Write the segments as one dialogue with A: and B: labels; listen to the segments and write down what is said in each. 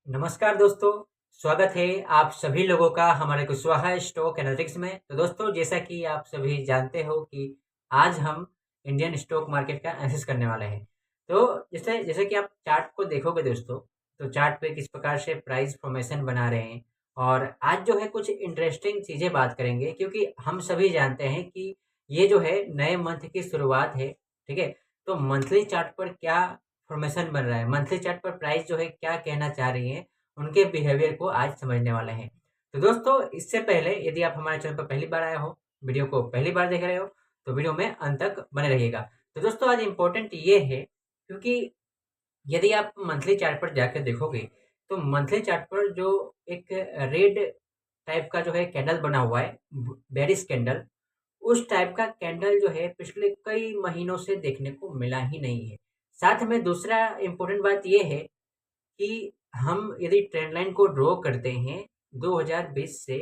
A: नमस्कार दोस्तों, स्वागत है आप सभी लोगों का हमारे कुशवाहा स्टॉक एनालिटिक्स में। तो दोस्तों, जैसा कि आप सभी जानते हो कि आज हम इंडियन स्टॉक मार्केट का एनालिसिस करने वाले हैं। तो जैसे जैसे कि आप चार्ट को देखोगे दोस्तों, तो चार्ट पे किस प्रकार से प्राइस फॉर्मेशन बना रहे हैं। और आज जो है कुछ इंटरेस्टिंग चीज़ें बात करेंगे, क्योंकि हम सभी जानते हैं कि ये जो है नए मंथ की शुरुआत है, ठीक है? तो मंथली चार्ट पर क्या फॉर्मेशन बन रहा है, मंथली चार्ट पर प्राइस जो है क्या कहना चाह रही है, उनके बिहेवियर को आज समझने वाले हैं। तो दोस्तों, इससे पहले यदि आप हमारे चैनल पर पहली बार आए हो, वीडियो को पहली बार देख रहे हो, तो वीडियो में अंत तक बने रहिएगा। तो दोस्तों, आज इम्पोर्टेंट ये है, क्योंकि यदि आप मंथली चार्ट पर जाकर देखोगे, तो मंथली चार्ट पर जो एक रेड टाइप का जो है कैंडल बना हुआ है, बेरिश कैंडल, उस टाइप का कैंडल जो है पिछले कई महीनों से देखने को मिला ही नहीं है। साथ में दूसरा इम्पोर्टेंट बात ये है कि हम यदि ट्रेंड लाइन को ड्रॉ करते हैं 2020 से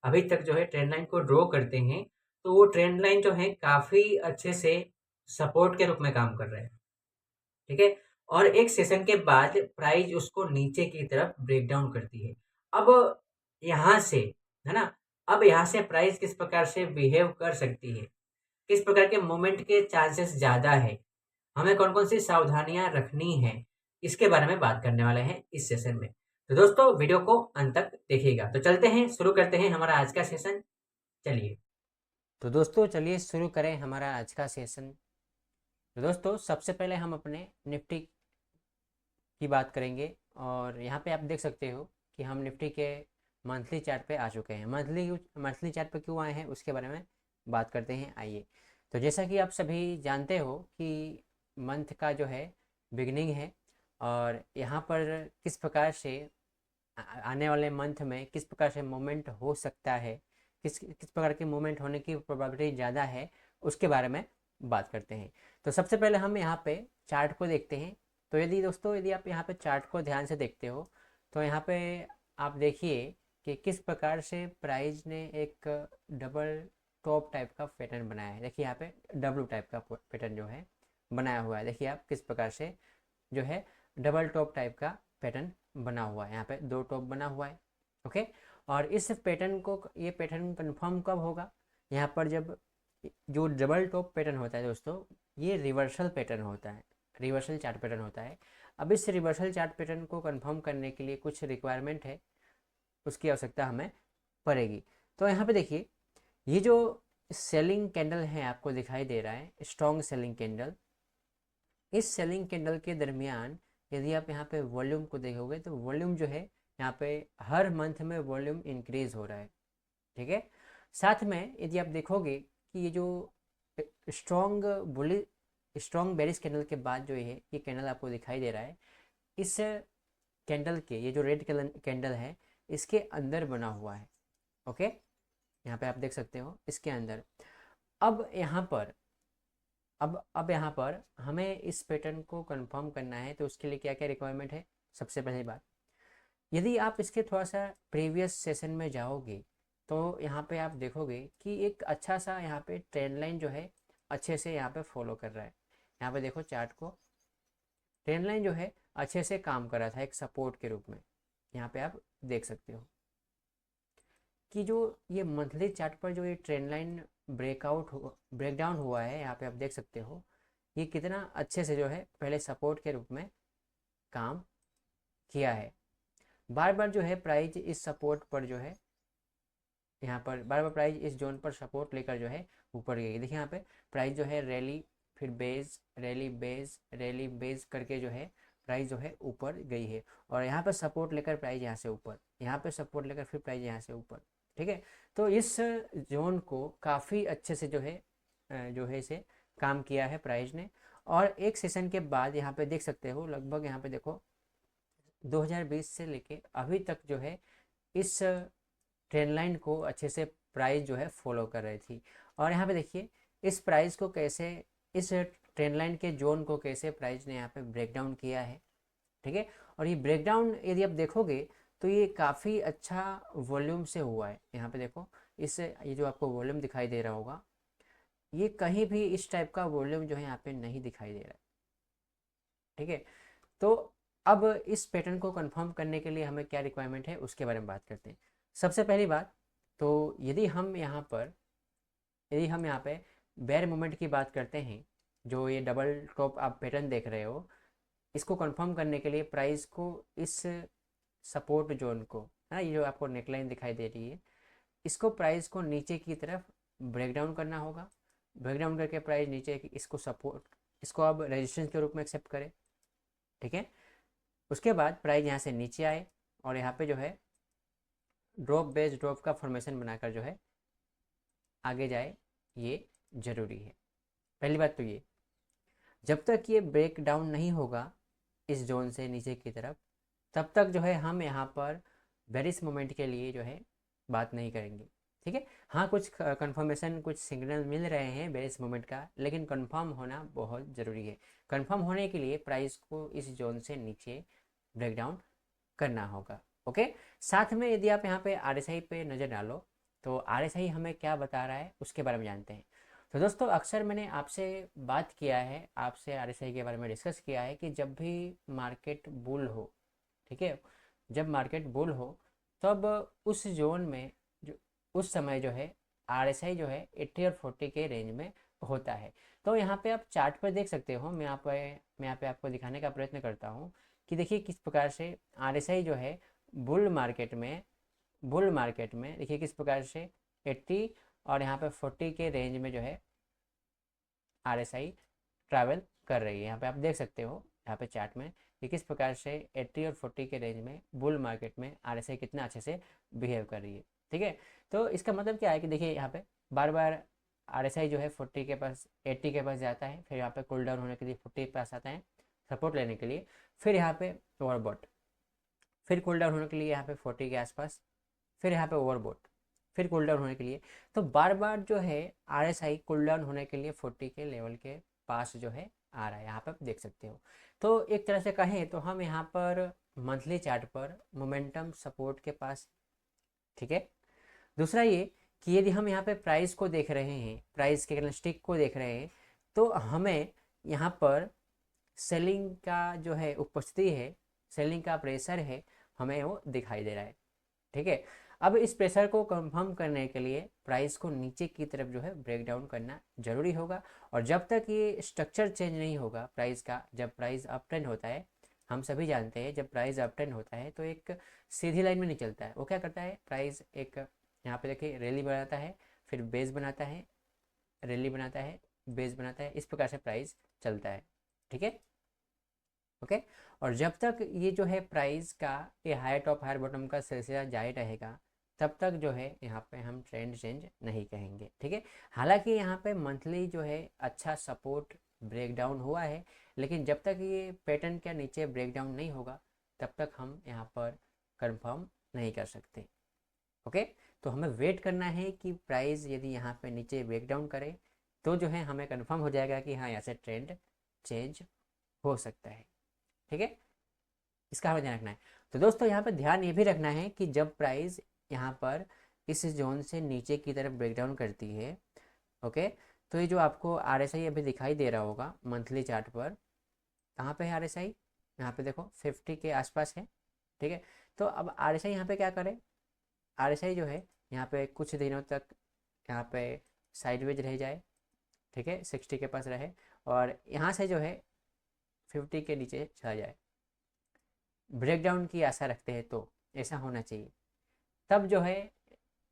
A: अभी तक जो है ट्रेंड लाइन को ड्रॉ करते हैं, तो वो ट्रेंड लाइन जो है काफ़ी अच्छे से सपोर्ट के रूप में काम कर रहे हैं, ठीक है? और एक सेशन के बाद प्राइस उसको नीचे की तरफ ब्रेक डाउन करती है। अब यहाँ से, है ना? अब यहाँ से प्राइस किस प्रकार से बिहेव कर सकती है, किस प्रकार के मूवमेंट के चांसेस ज़्यादा है, हमें कौन-कौन सी सावधानियाँ रखनी हैं, इसके बारे में बात करने वाले हैं इस सेशन में। तो दोस्तों, वीडियो को अंत तक देखिएगा। तो चलते हैं, शुरू करते हैं हमारा आज का सेशन। चलिए। तो दोस्तों, चलिए शुरू करें हमारा आज का सेशन। तो दोस्तों, सबसे पहले हम अपने निफ्टी की बात करेंगे, और यहाँ पे आप देख सकते हो कि हम निफ्टी के मंथली चार्ट पे आ चुके हैं। मंथली चार्ट पे क्यों आए हैं उसके बारे में बात करते हैं, आइए। तो जैसा कि आप सभी जानते हो कि मंथ का जो है बिगनिंग है, और यहाँ पर किस प्रकार से आने वाले मंथ में किस प्रकार से मोमेंट हो सकता है, किस किस प्रकार के मोमेंट होने की प्रोबेबिलिटी ज़्यादा है, उसके बारे में बात करते हैं। तो सबसे पहले हम यहाँ पे चार्ट को देखते हैं। तो यदि दोस्तों, यदि आप यहाँ पे चार्ट को ध्यान से देखते हो, तो यहाँ पे आप देखिए कि किस प्रकार से प्राइस ने एक डबल टॉप टाइप का पैटर्न बनाया है। देखिए यहाँ पे डब्लू टाइप का पैटर्न जो है बनाया हुआ है। देखिए आप किस प्रकार से जो है डबल टॉप टाइप का पैटर्न बना हुआ है। यहाँ पे दो टॉप बना हुआ है, ओके। और इस पैटर्न को, ये पैटर्न कंफर्म कब होगा? यहाँ पर जब जो डबल टॉप पैटर्न होता है दोस्तों, ये रिवर्सल पैटर्न होता है, रिवर्सल चार्ट पैटर्न होता है। अब इस रिवर्सल चार्ट पैटर्न को कंफर्म करने के लिए कुछ रिक्वायरमेंट है, उसकी आवश्यकता हमें पड़ेगी। तो यहाँ पे देखिए, ये जो सेलिंग कैंडल है आपको दिखाई दे रहा है, स्ट्रॉन्ग सेलिंग कैंडल, इस सेलिंग कैंडल के दरमियान यदि आप यहाँ पे वॉल्यूम को देखोगे, तो वॉल्यूम जो है यहाँ पे हर मंथ में वॉल्यूम इंक्रीज हो रहा है, ठीक है। साथ में यदि आप देखोगे कि ये जो स्ट्रॉन्ग बुली स्ट्रॉन्ग बेरिश कैंडल के बाद जो ये कैंडल आपको दिखाई दे रहा है, इस कैंडल के, ये जो रेड कैंडल है, इसके अंदर बना हुआ है, ओके। यहाँ पे आप देख सकते हो इसके अंदर। अब यहाँ पर अब यहाँ पर हमें इस पैटर्न को कंफर्म करना है, तो उसके लिए क्या क्या रिक्वायरमेंट है? सबसे पहली बात, यदि आप इसके थोड़ा सा प्रीवियस सेशन में जाओगे, तो यहाँ पे आप देखोगे कि एक अच्छा सा यहाँ पे ट्रेंड लाइन जो है अच्छे से यहाँ पे फॉलो कर रहा है। यहाँ पे देखो चार्ट को, ट्रेंड लाइन जो है अच्छे से काम कर रहा था एक सपोर्ट के रूप में। यहाँ पे आप देख सकते हो कि जो ये मंथली चार्ट पर जो ये ट्रेंड लाइन ब्रेक डाउन हुआ है, यहाँ पे आप देख सकते हो ये कितना अच्छे से जो है पहले सपोर्ट के रूप में काम किया है। बार बार जो है प्राइस इस सपोर्ट पर जो है, यहाँ पर बार बार प्राइस इस जोन पर सपोर्ट लेकर जो है ऊपर गई। देखिए यहाँ पे प्राइस जो है रैली, फिर base, rally base, rally base करके जो है प्राइस जो है ऊपर गई है। और यहाँ पर सपोर्ट लेकर प्राइस यहाँ से ऊपर, यहाँ पे सपोर्ट लेकर फिर प्राइस यहाँ से ऊपर, ठीक है। तो इस जोन को काफ़ी अच्छे से जो है इसे काम किया है प्राइस ने। और एक सेशन के बाद यहाँ पे देख सकते हो, लगभग यहाँ पे देखो 2020 से लेके अभी तक जो है इस ट्रेंड लाइन को अच्छे से प्राइस जो है फॉलो कर रही थी। और यहाँ पे देखिए इस प्राइस को कैसे, इस ट्रेंड लाइन के जोन को कैसे प्राइस ने यहाँ पे ब्रेक डाउन किया है, ठीक है। और ये ब्रेक डाउन यदि आप देखोगे, तो ये काफ़ी अच्छा वॉल्यूम से हुआ है। यहाँ पे देखो, ये जो आपको वॉल्यूम दिखाई दे रहा होगा, ये कहीं भी इस टाइप का वॉल्यूम जो है यहाँ पे नहीं दिखाई दे रहा है, ठीक है। तो
B: अब इस पैटर्न को कंफर्म करने के लिए हमें क्या रिक्वायरमेंट है उसके बारे में बात करते हैं। सबसे पहली बात तो यदि हम यहाँ पे बेयर मोमेंट की बात करते हैं, जो ये डबल टॉप आप पैटर्न देख रहे हो, इसको कंफर्म करने के लिए प्राइस को इस सपोर्ट जोन को, है ना, ये जो आपको नेकलाइन दिखाई दे रही है, इसको प्राइस को नीचे की तरफ ब्रेक डाउन करना होगा। ब्रेक डाउन करके प्राइस नीचे इसको सपोर्ट, इसको अब रेजिस्टेंस के रूप में एक्सेप्ट करें, ठीक है। उसके बाद प्राइस यहाँ से नीचे आए और यहाँ पे जो है ड्रॉप बेस ड्रॉप का फॉर्मेशन बनाकर जो है आगे जाए, ये ज़रूरी है। पहली बात तो ये, जब तक ये ब्रेक डाउन नहीं होगा इस जोन से नीचे की तरफ, तब तक जो है हम यहाँ पर बेरिश मोमेंट के लिए जो है बात नहीं करेंगे, ठीक है। हाँ, कुछ कंफर्मेशन, कुछ सिग्नल मिल रहे हैं बेरिश मोमेंट का, लेकिन कंफर्म होना बहुत ज़रूरी है। कंफर्म होने के लिए प्राइस को इस जोन से नीचे ब्रेक डाउन करना होगा, ओके। साथ में यदि आप यहाँ पे आरएसआई पे नज़र डालो तो आरएसआई हमें क्या बता रहा है उसके बारे में जानते हैं। तो दोस्तों, अक्सर मैंने आपसे बात किया है, आपसे आरएसआई के बारे में डिस्कस किया है कि जब भी मार्केट बुल हो, ठीक है, जब मार्केट बुल हो तब उस जोन में जो उस समय जो है आरएसआई जो है 80 और 40 के रेंज में होता है। तो यहाँ पे आप चार्ट पर देख सकते हो, मैं यहाँ पे आपको दिखाने का प्रयत्न करता हूँ कि देखिए किस प्रकार से आरएसआई जो है बुल मार्केट में देखिए किस प्रकार से 80 और यहाँ पे 40 के रेंज में जो है आरएसआई ट्रैवल कर रही है। यहाँ पे आप देख सकते हो, यहाँ पे चार्ट में कि किस प्रकार से 80 और 40 के रेंज में बुल मार्केट में आरएसआई कितना अच्छे से बिहेव कर रही है, ठीक है। तो इसका मतलब क्या है कि देखिए यहाँ पे बार बार आरएसआई जो है 40 के पास 80 के पास जाता है, फिर यहाँ पे कूल डाउन होने के लिए 40 के पास आता है सपोर्ट लेने के लिए, फिर यहाँ पे ओवरबॉट, फिर कूल डाउन होने के लिए यहाँ पे 40 के आसपास, फिर यहाँ पे ओवरबॉट, फिर कूल डाउन होने के लिए। तो बार बार जो है आरएसआई कूल डाउन होने के लिए 40 के लेवल के पास जो है आ रहा है, यहाँ पे आप देख सकते हो। तो एक तरह से कहें तो हम यहाँ पर मंथली चार्ट पर मोमेंटम सपोर्ट के पास, ठीक है। दूसरा ये कि यदि हम यहाँ पे प्राइस को देख रहे हैं, प्राइस के कैंडलस्टिक को देख रहे हैं, तो हमें यहाँ पर सेलिंग का जो है उपस्थिति है, सेलिंग का प्रेशर है, हमें वो दिखाई दे रहा है, ठीक है। अब इस प्रेशर को कंफर्म करने के लिए प्राइस को नीचे की तरफ जो है ब्रेक डाउन करना जरूरी होगा। और जब तक ये स्ट्रक्चर चेंज नहीं होगा प्राइस का, जब प्राइस अप ट्रेंड होता है, हम सभी जानते हैं जब प्राइस अप ट्रेंड होता है तो एक सीधी लाइन में नहीं चलता है, वो क्या करता है, प्राइस एक यहाँ पे देखिए रैली बनाता है, फिर बेस बनाता है, रैली बनाता है, बेस बनाता है, इस प्रकार से प्राइस चलता है, ठीक है, ओके। और जब तक ये जो है प्राइस का ये हायर टॉप हायर बॉटम का सिलसिला जारी रहेगा, तब तक जो है यहाँ पे हम ट्रेंड चेंज नहीं कहेंगे, ठीक है। हालांकि यहाँ पे मंथली जो है अच्छा सपोर्ट ब्रेकडाउन हुआ है, लेकिन जब तक ये पैटर्न के नीचे ब्रेकडाउन नहीं होगा तब तक हम यहाँ पर कंफर्म नहीं कर सकते, ओके। तो हमें वेट करना है कि प्राइस यदि यहाँ पे नीचे ब्रेकडाउन करे तो जो है हमें कंफर्म हो जाएगा कि हाँ यहाँ से ट्रेंड चेंज हो सकता है, ठीक है। इसका हमें ध्यान रखना है। तो दोस्तों यहाँ पर ध्यान ये भी रखना है कि जब प्राइस यहाँ पर इस जोन से नीचे की तरफ ब्रेकडाउन करती है, ओके, तो ये जो आपको आरएसआई अभी दिखाई दे रहा होगा मंथली चार्ट पर, कहाँ पे है आरएसआई, यहाँ पे देखो 50 के आसपास है, ठीक है। तो अब आरएसआई यहाँ पे क्या करे, आरएसआई जो है यहाँ पे कुछ दिनों तक यहाँ पे साइडवेज रह जाए, ठीक है, 60 के पास रहे और यहाँ से जो है 50 के नीचे चला जाए, ब्रेकडाउन की आशा रखते हैं तो ऐसा होना चाहिए। तब जो है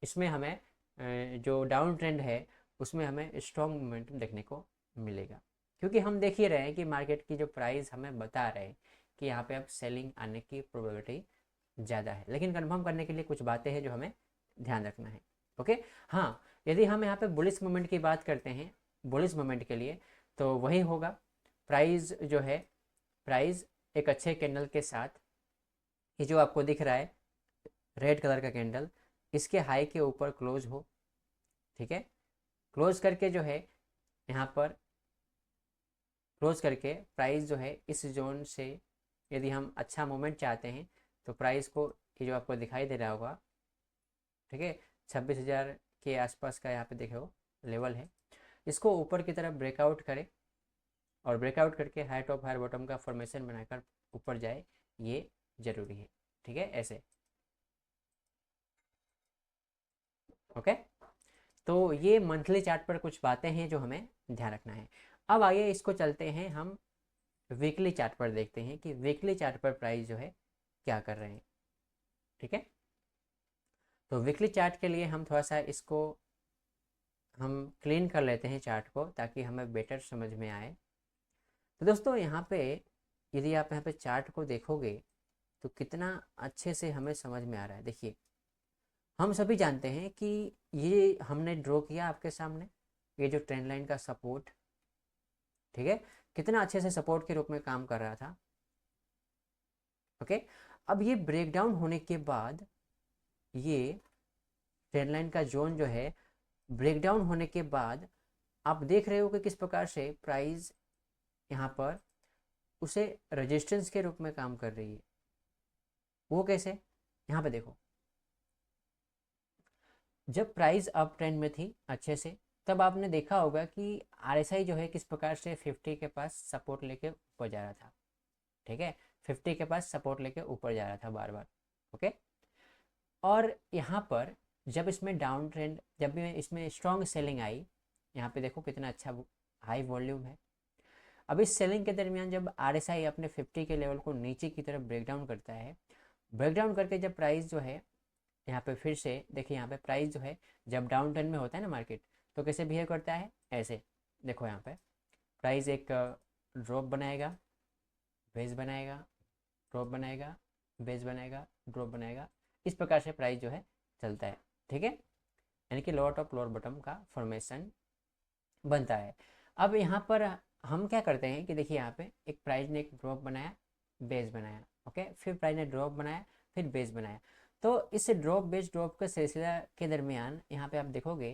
B: इसमें हमें जो डाउन ट्रेंड है उसमें हमें स्ट्रॉन्ग मोमेंटम देखने को मिलेगा, क्योंकि हम देख ही रहे हैं कि मार्केट की जो प्राइस हमें बता रहे हैं कि यहाँ पे अब सेलिंग आने की प्रोबेबिलिटी ज़्यादा है। लेकिन कंफर्म करने के लिए कुछ बातें हैं जो हमें ध्यान रखना है, ओके। हाँ, यदि हम यहाँ पे बुलिश मोमेंट की बात करते हैं, बुलिश मोमेंट के लिए तो वही होगा, प्राइस जो है, प्राइस एक अच्छे कैंडल के साथ, ये जो आपको दिख रहा है रेड कलर का कैंडल, इसके हाई के ऊपर क्लोज हो, ठीक है। क्लोज करके जो है यहाँ पर क्लोज करके प्राइस जो है इस जोन से यदि हम अच्छा मोमेंट चाहते हैं तो प्राइस को, ये जो आपको दिखाई दे रहा होगा, ठीक है, 26,000 के आसपास का यहाँ पे देखो लेवल है, इसको ऊपर की तरफ ब्रेकआउट करे और ब्रेकआउट करके हाई टॉप हायर बॉटम का फॉर्मेशन बनाकर ऊपर जाए, ये ज़रूरी है। ठीक है, ऐसे। ओके, तो ये मंथली चार्ट पर कुछ बातें हैं जो हमें ध्यान रखना है। अब आइए इसको चलते हैं हम वीकली चार्ट पर, देखते हैं कि वीकली चार्ट पर प्राइस जो है क्या कर रहे हैं। ठीक है, तो वीकली चार्ट के लिए हम थोड़ा सा इसको हम क्लीन कर लेते हैं चार्ट को, ताकि हमें बेटर समझ में आए। तो दोस्तों यहाँ पे यदि आप यहाँ पे चार्ट को देखोगे तो कितना अच्छे से हमें समझ में आ रहा है। देखिए, हम सभी जानते हैं कि ये हमने ड्रॉ किया आपके सामने, ये जो ट्रेंड लाइन का सपोर्ट, ठीक है, कितना अच्छे से सपोर्ट के रूप में काम कर रहा था। ओके, अब ये ब्रेकडाउन होने के बाद, ये ट्रेंड लाइन का जोन जो है ब्रेकडाउन होने के बाद, आप देख रहे हो कि किस प्रकार से प्राइस यहाँ पर उसे रेजिस्टेंस के रूप में काम कर रही है। वो कैसे, यहाँ पे देखो, जब प्राइस अप ट्रेंड में थी अच्छे से, तब आपने देखा होगा कि आरएसआई जो है किस प्रकार से 50 के पास सपोर्ट लेके ऊपर जा रहा था। ठीक है, 50 के पास सपोर्ट लेके ऊपर जा रहा था बार बार। ओके, और यहाँ पर जब इसमें डाउन ट्रेंड, जब भी इसमें स्ट्रॉन्ग सेलिंग आई, यहाँ पे देखो कितना अच्छा हाई वॉल्यूम है। अब इस सेलिंग के दरमियान जब आरएसआई अपने 50 के लेवल को नीचे की तरफ ब्रेकडाउन करता है, ब्रेकडाउन करके जब प्राइस जो है यहाँ पे फिर से देखिए, यहाँ पे प्राइस जो है जब डाउन ट्रेंड में होता है ना मार्केट, तो कैसे बिहेव करता है, ऐसे। देखो यहाँ पे प्राइस एक ड्रॉप बनाएगा, बेस बनाएगा, ड्रॉप बनाएगा, बेस बनाएगा, ड्रॉप बनाएगा, इस प्रकार से प्राइस जो है चलता है। ठीक है, यानी कि लोअर टॉप लोअर बॉटम का फॉर्मेशन बनता है। अब यहाँ पर हम क्या करते हैं कि देखिए, यहाँ पे एक प्राइस ने एक ड्रॉप बनाया, बेस बनाया, ओके, फिर प्राइस ने ड्रॉप बनाया, फिर बेस बनाया। तो इस ड्रॉप बेस ड्रॉप के सिलसिला के दरमियान यहाँ पे आप देखोगे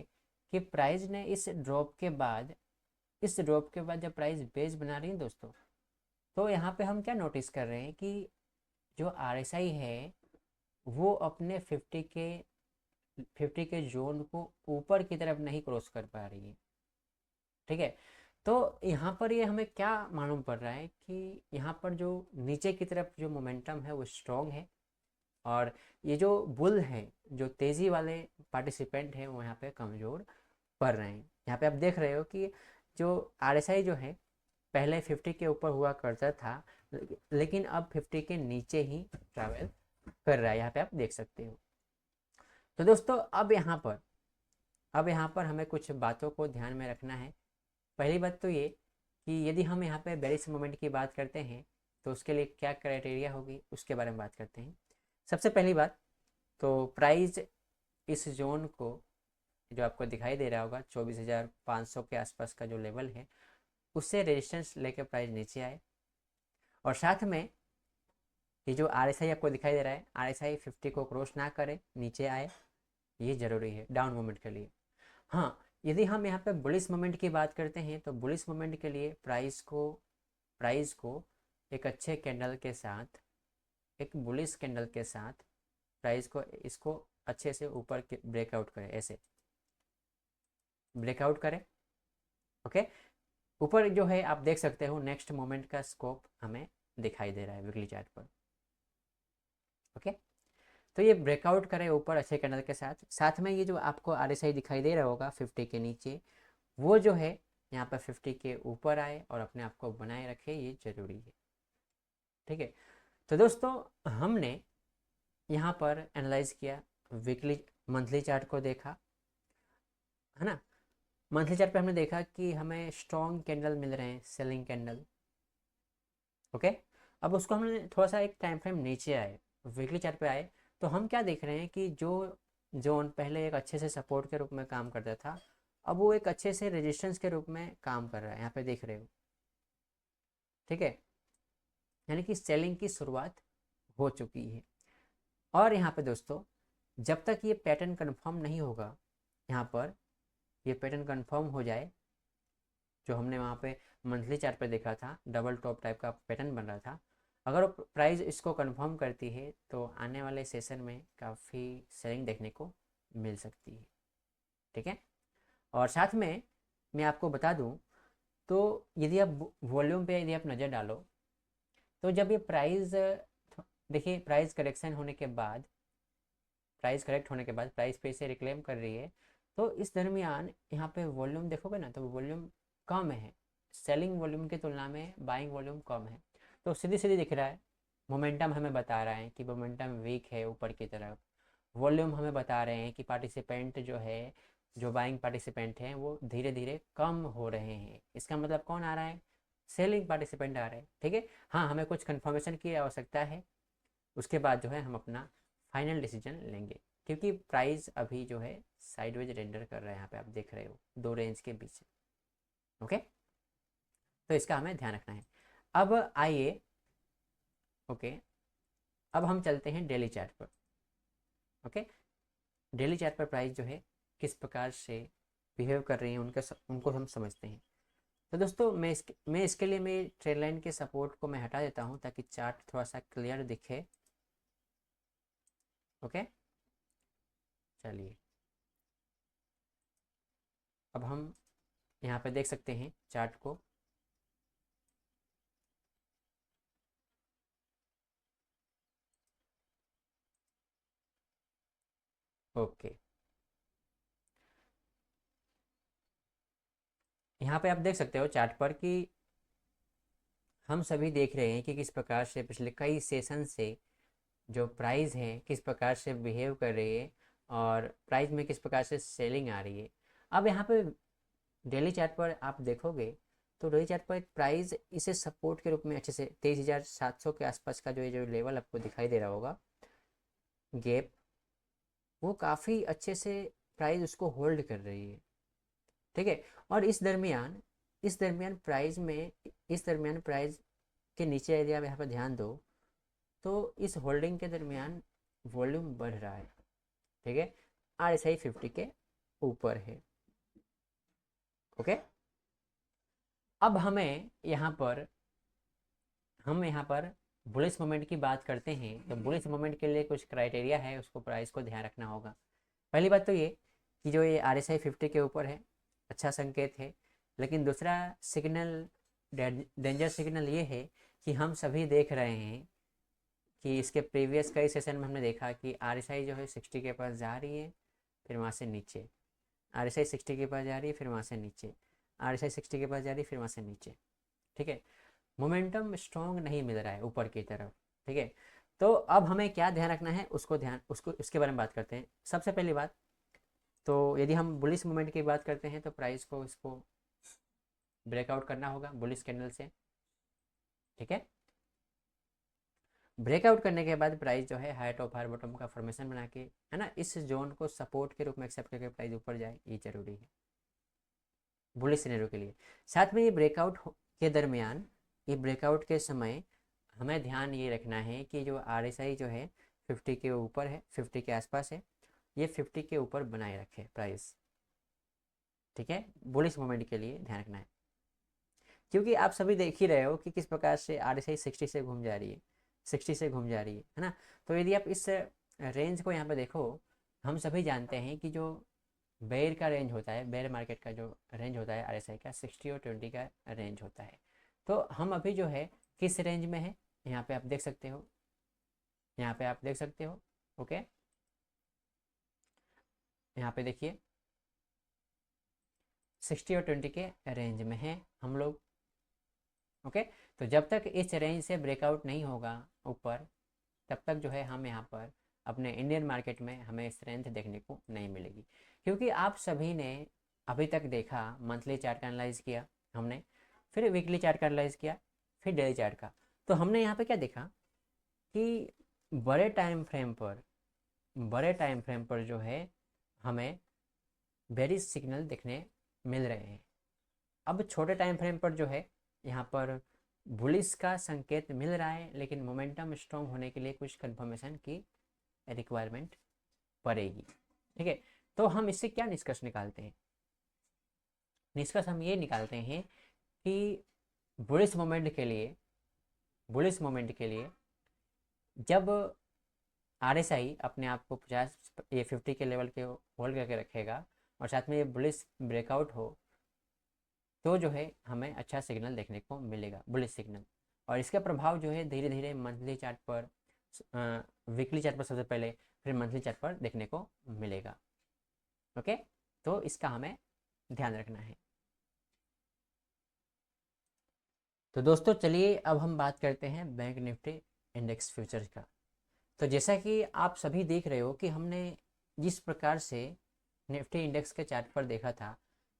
B: कि प्राइस ने इस ड्रॉप के बाद, इस ड्रॉप के बाद जब प्राइस बेस बना रही है दोस्तों, तो यहाँ पे हम क्या नोटिस कर रहे हैं कि जो आरएसआई है वो अपने 50 के जोन को ऊपर की तरफ नहीं क्रॉस कर पा रही है। ठीक है, तो यहाँ पर ये हमें क्या मालूम पड़ रहा है कि यहाँ पर जो नीचे की तरफ जो मोमेंटम है वो स्ट्रॉन्ग है, और ये जो बुल है, जो तेज़ी वाले पार्टिसिपेंट हैं, वो यहाँ पे कमज़ोर पड़ रहे हैं। यहाँ पे आप देख रहे हो कि जो आरएसआई जो है पहले 50 के ऊपर हुआ करता था, लेकिन अब 50 के नीचे ही ट्रैवल कर रहा है, यहाँ पे आप देख सकते हो। तो दोस्तों अब यहाँ पर हमें कुछ बातों को ध्यान में रखना है। पहली बात तो ये कि यदि हम यहाँ पे बेरिश मोमेंट की बात करते हैं तो उसके लिए क्या क्राइटेरिया होगी, उसके बारे में बात करते हैं। सबसे पहली बात तो प्राइस इस जोन को, जो आपको दिखाई दे रहा होगा 24,500 के आसपास का जो लेवल है, उससे रेजिस्टेंस लेकर प्राइस नीचे आए, और साथ में ये जो आरएसआई आपको दिखाई दे रहा है, आरएसआई 50 को क्रॉस ना करे, नीचे आए, ये ज़रूरी है डाउन मोमेंट के लिए। हाँ, यदि हम यहाँ पे बुलिश मोमेंट की बात करते हैं तो बुलिश मोमेंट के लिए प्राइस को एक अच्छे कैंडल के साथ, एक बुलिश कैंडल के साथ प्राइस को इसको अच्छे से ऊपर ब्रेकआउट करे, ऐसे ब्रेकआउट करे। ओके, ऊपर जो है आप देख सकते हो नेक्स्ट मोमेंट का स्कोप हमें दिखाई दे रहा है वीकली चार्ट पर। ओके, तो ये ब्रेकआउट करे ऊपर अच्छे कैंडल के साथ, साथ में ये जो आपको आरएसआई दिखाई दे रहा होगा 50 के नीचे, वो जो है यहाँ पर 50 के ऊपर आए और अपने आप को बनाए रखे, ये जरूरी है। ठीक है, तो दोस्तों हमने यहाँ पर एनालाइज किया, वीकली मंथली चार्ट को देखा, है ना। मंथली चार्ट पे हमने देखा कि हमें स्ट्रॉन्ग कैंडल मिल रहे हैं, सेलिंग कैंडल। ओके, अब उसको हमने थोड़ा सा एक टाइम फ्रेम नीचे आए, वीकली चार्ट पे आए, तो हम क्या देख रहे हैं कि जो जोन पहले एक अच्छे से सपोर्ट के रूप में काम करता था, अब वो एक अच्छे से रेजिस्टेंस के रूप में काम कर रहा है, यहाँ पे देख रहे हो। ठीक है, यानी कि सेलिंग की शुरुआत हो चुकी है। और यहाँ पे दोस्तों जब तक ये पैटर्न कंफर्म नहीं होगा, यहाँ पर ये पैटर्न कंफर्म हो जाए, जो हमने वहाँ पे मंथली चार्ट पे देखा था, डबल टॉप टाइप का पैटर्न बन रहा था, अगर प्राइस इसको कंफर्म करती है तो आने वाले सेशन में काफ़ी सेलिंग देखने को मिल सकती है। ठीक है, और साथ में मैं आपको बता दूं, तो यदि आप वॉल्यूम पे यदि आप नज़र डालो, तो जब ये प्राइस देखिए प्राइस करेक्शन होने के बाद, प्राइस करेक्ट होने के बाद प्राइस पे से रिक्लेम कर रही है, तो इस दरमियान यहाँ पे वॉल्यूम देखोगे ना, तो वॉल्यूम कम है, सेलिंग वॉल्यूम की तुलना में बाइंग वॉल्यूम कम है। तो सीधी सीधी दिख रहा है, मोमेंटम हमें बता रहा है कि मोमेंटम वीक है ऊपर की तरफ। वॉल्यूम हमें बता रहे हैं कि पार्टिसिपेंट जो है, जो बाइंग पार्टिसिपेंट हैं वो धीरे धीरे कम हो रहे हैं। इसका मतलब कौन आ रहा है? सेलिंग पार्टिसिपेंट आ रहे हैं। ठीक है, हाँ हमें कुछ कंफर्मेशन की आवश्यकता है, उसके बाद जो है हम अपना फाइनल डिसीजन लेंगे, क्योंकि प्राइस अभी जो है साइडवेज रेंडर कर रहा है, यहाँ पे आप देख रहे हो दो रेंज के बीच। ओके, तो इसका हमें ध्यान रखना है। अब आइए, ओके, अब हम चलते हैं डेली चार्ट पर। ओके, डेली चार्ट पर प्राइस जो है किस प्रकार से बिहेव कर रही है उनको हम समझते हैं। तो दोस्तों मैं इसके लिए मैं ट्रेड लाइन के सपोर्ट को मैं हटा देता हूँ ताकि चार्ट थोड़ा सा क्लियर दिखे। ओके, चलिए अब हम यहाँ पे देख सकते हैं चार्ट को। ओके, यहाँ पे आप देख सकते हो चार्ट पर कि हम सभी देख रहे हैं कि किस प्रकार से पिछले कई सेशन से जो प्राइस है किस प्रकार से बिहेव कर रही है और प्राइस में किस प्रकार से सेलिंग आ रही है। अब यहाँ पे डेली चार्ट पर आप देखोगे तो डेली चार्ट पर एक प्राइस इसे सपोर्ट के रूप में अच्छे से 23,700 के आसपास का जो ये जो लेवल आपको दिखाई दे रहा होगा गैप, वो काफ़ी अच्छे से प्राइस उसको होल्ड कर रही है। ठीक है, और इस दरमियान प्राइस में, इस दरमियान प्राइस के नीचे यदि आप यहाँ पर ध्यान दो तो इस होल्डिंग के दरमियान वॉल्यूम बढ़ रहा है। ठीक है, RSI 50 के ऊपर है। ओके, अब हम यहाँ पर बुलिश मोमेंट की बात करते हैं, तो बुलिश मोमेंट के लिए कुछ क्राइटेरिया है, उसको प्राइस को ध्यान रखना होगा। पहली बात तो ये कि जो ये RSI 50 के ऊपर है, अच्छा संकेत है। लेकिन दूसरा सिग्नल, डेंजर सिग्नल ये है कि हम सभी देख रहे हैं कि इसके प्रीवियस कई सेशन में हमने देखा कि RSI जो है 60 के पास जा रही है, फिर वहाँ से नीचे, RSI 60 के पास जा रही है, फिर वहाँ से नीचे, RSI 60 के पास जा रही है, फिर वहाँ से नीचे। ठीक है, मोमेंटम स्ट्रॉन्ग नहीं मिल रहा है ऊपर की तरफ। ठीक है, तो अब हमें क्या ध्यान रखना है उसको उसके बारे में बात करते हैं। सबसे पहली बात तो यदि हम बुलिश मोमेंट की बात करते हैं तो प्राइस को इसको ब्रेकआउट करना होगा बुलिश कैंडल से। ठीक है, ब्रेकआउट करने के बाद प्राइस जो है हाई टॉप हाई बॉटम का फॉर्मेशन बना के, है ना, इस जोन को सपोर्ट के रूप में एक्सेप्ट करके प्राइस ऊपर जाए, ये जरूरी है बुलिश सिनेरियो के लिए। साथ में ये के दरमियान, ये ब्रेकआउट के समय हमें ध्यान ये रखना है कि जो RSI जो है 50 के ऊपर है, 50 के आसपास है, ये 50 के ऊपर बनाए रखे प्राइस। ठीक है, बुलिश मोमेंट के लिए ध्यान रखना है, क्योंकि आप सभी देख ही रहे हो कि किस प्रकार से RSI 60 से घूम जा रही है, 60 से घूम जा रही है ना। तो यदि आप इस रेंज को यहाँ पे देखो, हम सभी जानते हैं कि जो बेयर का रेंज होता है, बेयर मार्केट का जो रेंज होता है RSI का 60 और 20 का रेंज होता है। तो हम अभी जो है किस रेंज में है, यहाँ पे आप देख सकते हो, यहाँ पे आप देख सकते हो। ओके, यहाँ पे देखिए 60 और 20 के रेंज में है हम लोग। ओके, तो जब तक इस रेंज से ब्रेकआउट नहीं होगा ऊपर, तब तक जो है हम यहाँ पर अपने इंडियन मार्केट में हमें स्ट्रेंथ देखने को नहीं मिलेगी। क्योंकि आप सभी ने अभी तक देखा, मंथली चार्ट का एनालाइज किया हमने, फिर वीकली चार्ट का एनालाइज किया, फिर डेली चार्ट का। तो हमने यहाँ पे क्या देखा कि बड़े टाइम फ्रेम पर, जो है हमें बेरिश सिग्नल देखने मिल रहे हैं। अब छोटे टाइम फ्रेम पर जो है यहाँ पर बुलिश का संकेत मिल रहा है, लेकिन मोमेंटम स्ट्रॉन्ग होने के लिए कुछ कंफर्मेशन की रिक्वायरमेंट पड़ेगी। ठीक है, तो हम इससे क्या निष्कर्ष निकालते हैं? निष्कर्ष हम ये निकालते हैं कि बुलिश मोमेंट के लिए, जब RSI अपने आप को 50 ये 50 के लेवल के होल्ड करके रखेगा और साथ में ये बुलिश ब्रेकआउट हो, तो जो है हमें अच्छा सिग्नल देखने को मिलेगा, बुलिश सिग्नल। और इसका प्रभाव जो है धीरे धीरे मंथली चार्ट पर, वीकली चार्ट पर सबसे पहले, फिर मंथली चार्ट पर देखने को मिलेगा। ओके, तो इसका हमें ध्यान रखना है। तो दोस्तों चलिए अब हम बात करते हैं बैंक निफ्टी इंडेक्स फ्यूचर्स का। तो जैसा कि आप सभी देख रहे हो कि हमने जिस प्रकार से निफ्टी इंडेक्स के चार्ट पर देखा था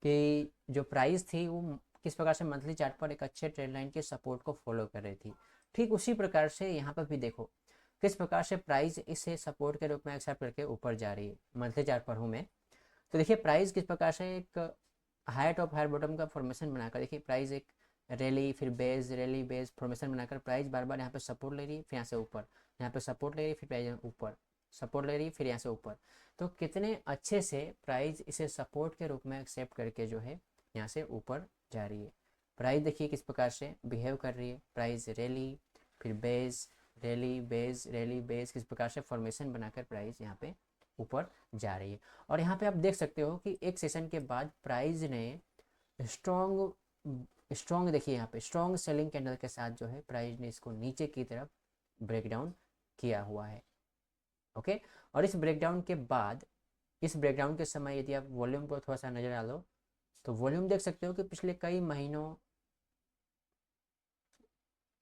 B: कि जो प्राइस थी वो किस प्रकार से मंथली चार्ट पर एक अच्छे ट्रेंड लाइन के सपोर्ट को फॉलो कर रही थी, ठीक उसी प्रकार से यहाँ पर भी देखो किस प्रकार से प्राइस इसे सपोर्ट के रूप में एक्सेप्ट करके ऊपर जा रही है। मंथली चार्ट पर हूँ मैं, तो देखिए प्राइस किस प्रकार से एक हायर टॉप हायर बॉटम का फॉर्मेशन बनाकर, देखिए प्राइस एक रैली फिर बेस रैली बेस फॉर्मेशन बनाकर प्राइस बार बार यहाँ पे सपोर्ट ले रही है, फिर यहाँ से ऊपर, यहाँ पे सपोर्ट ले रही है, फिर प्राइस ऊपर सपोर्ट ले रही है, फिर यहाँ से ऊपर। तो कितने अच्छे से प्राइस इसे सपोर्ट के रूप में एक्सेप्ट करके जो है यहाँ से ऊपर जा रही है। प्राइस देखिए किस प्रकार से बिहेव कर रही है, प्राइस रैली फिर base rally base rally base, किस प्रकार से फॉर्मेशन बनाकर प्राइस यहाँ पे ऊपर जा रही है। और यहाँ पे आप देख सकते हो कि एक सेशन के बाद प्राइस ने स्ट्रॉन्ग देखिए यहाँ पे स्ट्रॉन्ग सेलिंग कैंडल के साथ जो है प्राइस ने इसको नीचे की तरफ ब्रेक डाउन किया हुआ है। ओके, और इस ब्रेकडाउन के बाद, इस ब्रेकडाउन के समय यदि आप वॉल्यूम को थोड़ा सा नजर डालो तो वॉल्यूम देख सकते हो कि पिछले कई महीनों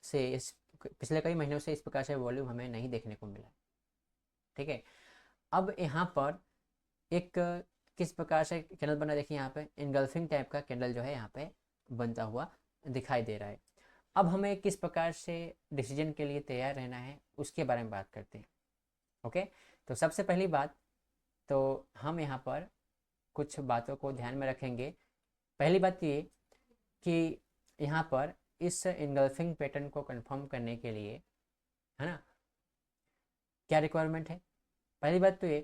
B: से इस प्रकार से वॉल्यूम हमें नहीं देखने को मिला। ठीक है, अब यहाँ पर एक किस प्रकार से कैंडल बना, देखिए यहाँ पे इनगल्फिंग टाइप का कैंडल जो है यहाँ पे बनता हुआ दिखाई दे रहा है। अब हमें किस प्रकार से डिसीजन के लिए तैयार रहना है उसके बारे में बात करते हैं। ओके, तो सबसे पहली बात तो हम यहाँ पर कुछ बातों को ध्यान में रखेंगे। पहली बात ये कि यहाँ पर इस इनगल्फिंग पैटर्न को कंफर्म करने के लिए, है ना, क्या रिक्वायरमेंट है। पहली बात तो ये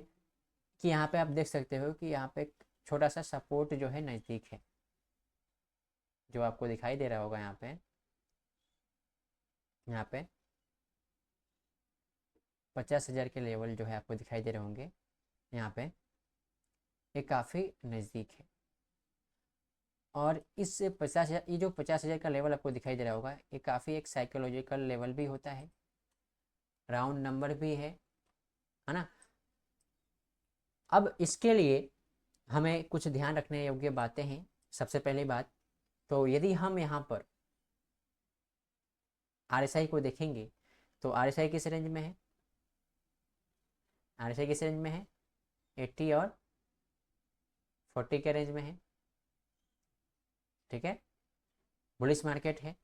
B: कि यहाँ पे आप देख सकते हो कि यहाँ पे एक छोटा सा सपोर्ट जो है नज़दीक है, जो आपको दिखाई दे रहा होगा यहाँ पे 50,000 के लेवल जो है आपको दिखाई दे रहे होंगे यहाँ पे, ये काफ़ी नज़दीक है। और इस 50,000, ये जो 50,000 का लेवल आपको दिखाई दे रहा होगा ये काफ़ी एक साइकोलॉजिकल लेवल भी होता है, राउंड नंबर भी है ना। अब इसके लिए हमें कुछ ध्यान रखने योग्य बातें हैं। सबसे पहली बात तो यदि हम यहाँ पर RSI को देखेंगे तो RSI किस रेंज में है, RSI किस रेंज में है, 80 और 40 के रेंज में है। ठीक है, बुलिश मार्केट है,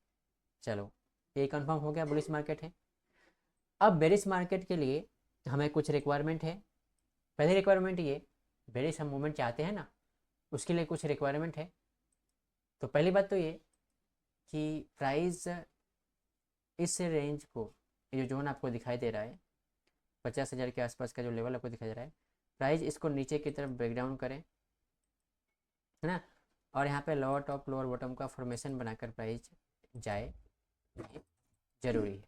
B: चलो ये कंफर्म हो गया, बुलिश मार्केट है। अब बेरिश मार्केट के लिए हमें कुछ रिक्वायरमेंट है। पहली रिक्वायरमेंट ये, बेरिश हम मूवमेंट चाहते हैं ना, उसके लिए कुछ रिक्वायरमेंट है। तो पहली बात तो ये कि प्राइस इस रेंज को, ये जो जोन आपको दिखाई दे रहा है 50,000 के आसपास का जो लेवल आपको दिखाई दे रहा है, प्राइस इसको नीचे की तरफ ब्रेक डाउन करें, है ना, और यहाँ पे लोअर टॉप लोअर बॉटम का फॉर्मेशन बनाकर प्राइस जाए, ये जरूरी है।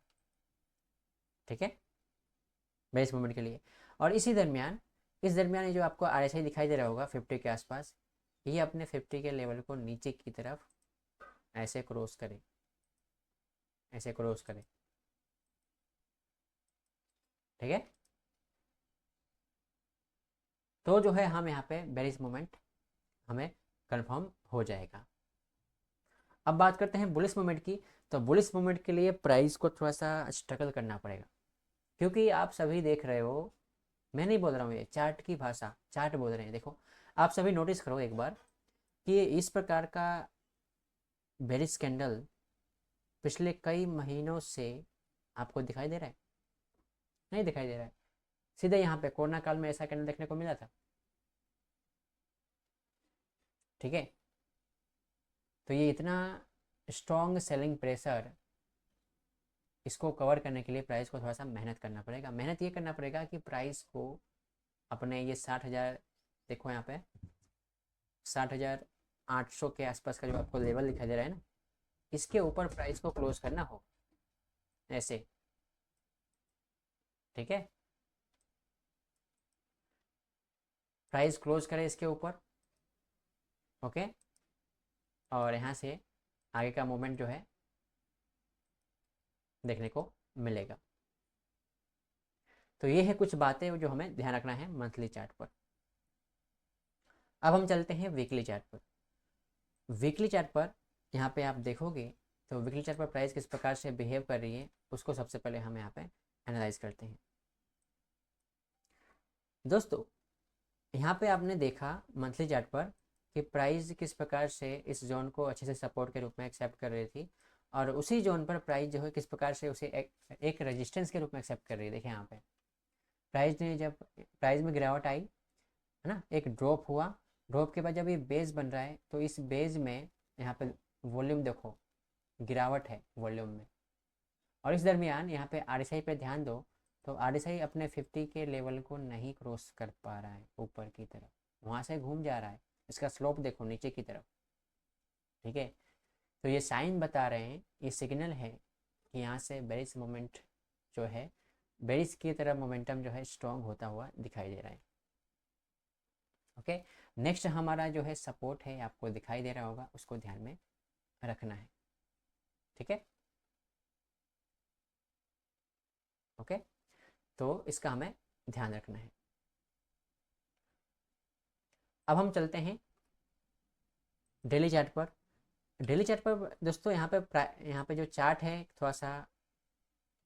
B: ठीक है, बेस मूवमेंट के लिए। और इस दरमियान ये जो आपको RSI दिखाई दे रहा होगा 50 के आसपास, ये अपने 50 के लेवल को नीचे की तरफ ऐसे क्रॉस करे, ऐसे क्रॉस करे। ठीक है, तो जो है हम यहाँ पे बेरिश मूवमेंट हमें कंफर्म हो जाएगा। अब बात करते हैं बुलिश मूवमेंट की। तो बुलिश मूवमेंट के लिए प्राइस को थोड़ा सा स्ट्रगल करना पड़ेगा, क्योंकि आप सभी देख रहे हो, मैं नहीं बोल रहा हूँ, ये चार्ट की भाषा, चार्ट बोल रहे हैं। देखो आप सभी नोटिस करो एक बार कि इस प्रकार का बेरिश कैंडल पिछले कई महीनों से आपको दिखाई दे रहा है, नहीं दिखाई दे रहा है। सीधे यहाँ पे कोरोना काल में ऐसा कैंडल देखने को मिला था। ठीक है, तो ये इतना स्ट्रॉन्ग सेलिंग प्रेशर, इसको कवर करने के लिए प्राइस को थोड़ा सा मेहनत करना पड़ेगा। मेहनत ये करना पड़ेगा कि प्राइस को अपने ये 60,000, देखो यहाँ पे 60,800 के आसपास का जो आपको लेवल दिखाई दे रहा है ना, इसके ऊपर प्राइस को क्लोज करना हो ऐसे। ठीक है, प्राइस क्लोज करे इसके ऊपर। ओके, और यहाँ से आगे का मूवमेंट जो है देखने को मिलेगा। तो ये है कुछ बातें जो हमें ध्यान रखना है मंथली चार्ट पर। अब हम चलते हैं वीकली चार्ट पर। वीकली चार्ट पर यहाँ पे आप देखोगे तो वीकली चार्ट पर प्राइस किस प्रकार से बिहेव कर रही है उसको सबसे पहले हम यहाँ पे एनालाइज करते हैं। दोस्तों यहाँ पे आपने देखा मंथली चार्ट पर कि प्राइस किस प्रकार से इस जोन को अच्छे से सपोर्ट के रूप में एक्सेप्ट कर रही थी, और उसी जोन पर प्राइस जो है किस प्रकार से उसे एक रेजिस्टेंस के रूप में एक्सेप्ट कर रही है। देखिए यहाँ पे प्राइस ने जब प्राइस में गिरावट आई है ना, एक ड्रॉप हुआ, ड्रॉप के बाद जब ये बेस बन रहा है तो इस बेस में यहाँ पे वॉल्यूम देखो गिरावट है वॉल्यूम में, और इस दरमियान यहाँ पे RSI पे ध्यान दो तो RSI अपने 50 के लेवल को नहीं क्रॉस कर पा रहा है ऊपर की तरफ, वहाँ से घूम जा रहा है, इसका स्लोप देखो नीचे की तरफ। ठीक है, तो ये साइन बता रहे हैं, ये सिग्नल है कि यहाँ से बेरिश मोमेंट जो है, बेरिश की तरफ मोमेंटम जो है स्ट्रॉन्ग होता हुआ दिखाई दे रहा है। ओके, नेक्स्ट हमारा जो है सपोर्ट है, आपको दिखाई दे रहा होगा, उसको ध्यान में रखना है। ठीक है, ओके, तो इसका हमें ध्यान रखना है। अब हम चलते हैं डेली चार्ट पर। डेली चार्ट पर दोस्तों यहाँ पे जो चार्ट है थोड़ा सा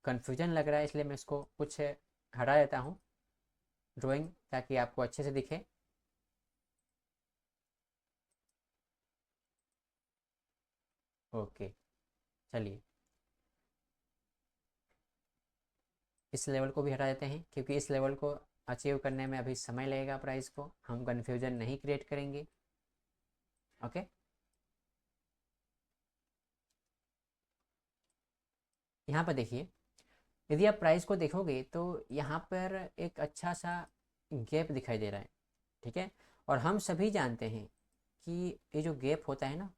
B: कंफ्यूजन लग रहा है, इसलिए मैं इसको कुछ हटा देता हूँ ड्राइंग, ताकि आपको अच्छे से दिखे। ओके, चलिए इस लेवल को भी हटा देते हैं, क्योंकि इस लेवल को अचीव करने में अभी समय लगेगा प्राइस को, हम कन्फ्यूजन नहीं क्रिएट करेंगे। ओके, यहाँ पर देखिए, यदि आप प्राइस को देखोगे तो यहाँ पर एक अच्छा सा गैप दिखाई दे रहा है। ठीक है, और हम सभी जानते हैं कि ये जो गैप होता है ना,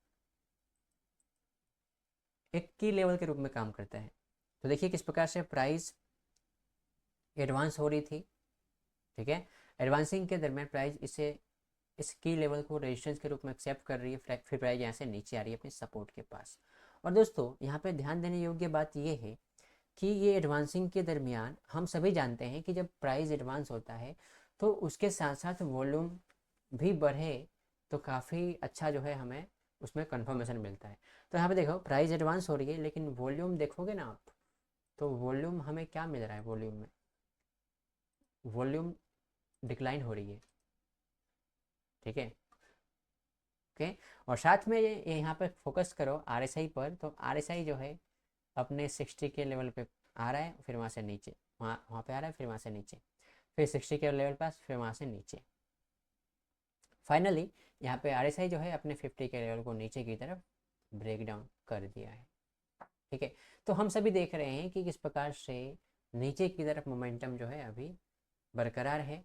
B: एक की लेवल के रूप में काम करता है। तो देखिए किस प्रकार से प्राइस एडवांस हो रही थी। ठीक है, एडवांसिंग के दरमियान प्राइस इस की लेवल को रेजिस्टेंस के रूप में एक्सेप्ट कर रही है, फिर प्राइस यहाँ से नीचे आ रही है अपने सपोर्ट के पास। और दोस्तों यहाँ पे ध्यान देने योग्य बात ये है कि ये एडवांसिंग के दरमियान हम सभी जानते हैं कि जब प्राइस एडवांस होता है तो उसके साथ साथ वॉल्यूम भी बढ़े तो काफ़ी अच्छा जो है हमें उसमें कंफर्मेशन मिलता है। तो यहाँ पे देखो प्राइस एडवांस हो रही है, लेकिन वॉल्यूम देखोगे ना आप, तो वॉल्यूम हमें क्या मिल रहा है, वॉल्यूम में वॉल्यूम डिक्लाइन हो रही है। ठीक है, ओके, और साथ में ये यहाँ पे फोकस करो RSI पर, तो RSI जो है अपने 60 के लेवल पे आ रहा है, फिर वहाँ से नीचे, वहाँ पे आ रहा है, फिर वहाँ से नीचे, फिर 60 के लेवल पास, फिर वहाँ से नीचे, फाइनली यहाँ पे RSI जो है अपने 50 के लेवल को नीचे की तरफ ब्रेक डाउन कर दिया है। ठीक है, तो हम सभी देख रहे हैं कि किस प्रकार से नीचे की तरफ मोमेंटम जो है अभी बरकरार है,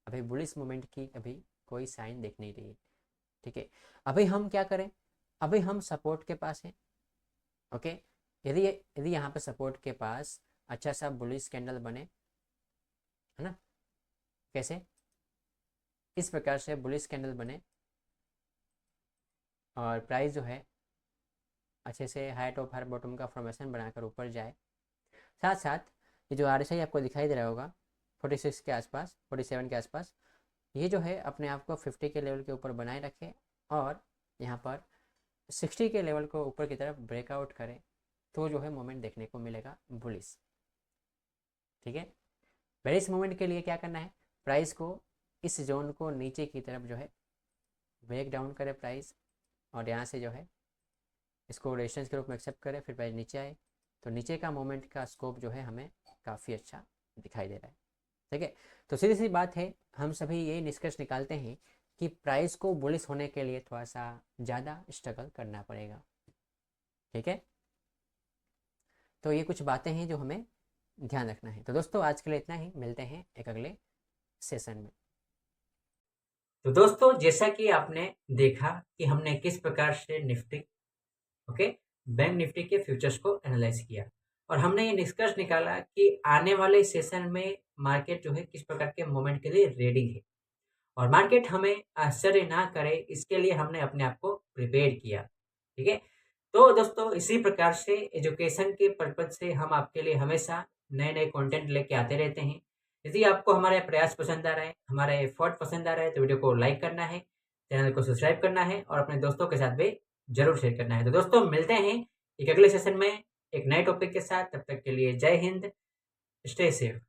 B: अभी बुलिश मोमेंट की अभी कोई साइन दिख नहीं रही है। ठीक है, अभी हम क्या करें, अभी हम सपोर्ट के पास हैं। ओके, यदि यदि यहाँ पे सपोर्ट के पास अच्छा सा बुलिश कैंडल बने, है ना, कैसे, इस प्रकार से बुलिश कैंडल बने और प्राइस जो है अच्छे से हाई टॉप हाई बॉटम का फॉर्मेशन बनाकर ऊपर जाए, साथ साथ ये जो RSI आपको दिखाई दे रहा होगा 46 के आसपास, 47 के आसपास, ये जो है अपने आप को 50 के लेवल के ऊपर बनाए रखे और यहाँ पर 60 के लेवल को ऊपर की तरफ ब्रेकआउट करे, तो जो है मोमेंट देखने को मिलेगा बुलिश। ठीक है, बेरिश मोमेंट के लिए क्या करना है, प्राइस को इस जोन को नीचे की तरफ जो है ब्रेक डाउन करे प्राइस, और यहाँ से जो है इसको रेजिस्टेंस के रूप में एक्सेप्ट करे, फिर प्राइस नीचे आए, तो नीचे का मोमेंट का स्कोप जो है हमें काफ़ी अच्छा दिखाई दे रहा है। ठीक है, तो सीधी सी बात है, हम सभी ये निष्कर्ष निकालते हैं कि प्राइस को बुलिश होने के लिए थोड़ा सा ज़्यादा स्ट्रगल करना पड़ेगा। ठीक है, तो ये कुछ बातें हैं जो हमें ध्यान रखना है। तो दोस्तों आज के लिए इतना ही, मिलते हैं एक अगले सेशन में।
A: तो दोस्तों जैसा कि आपने देखा कि हमने किस प्रकार से निफ्टी, ओके, बैंक निफ्टी के फ्यूचर्स को एनालाइज किया, और हमने ये निष्कर्ष निकाला कि आने वाले सेशन में मार्केट जो है किस प्रकार के मोमेंट के लिए रेडी है, और मार्केट हमें आश्चर्य ना करे इसके लिए हमने अपने आप को प्रिपेयर किया। ठीक है, तो दोस्तों इसी प्रकार से एजुकेशन के पर्पज से हम आपके लिए हमेशा नए नए कंटेंट लेके आते रहते हैं। यदि आपको हमारे प्रयास पसंद आ रहा है, हमारा एफर्ट पसंद आ रहा है, तो वीडियो को लाइक करना है, चैनल को सब्सक्राइब करना है और अपने दोस्तों के साथ भी ज़रूर शेयर करना है। तो दोस्तों मिलते हैं एक अगले सेशन में एक नए टॉपिक के साथ। तब तक के लिए जय हिंद, स्टे सेफ।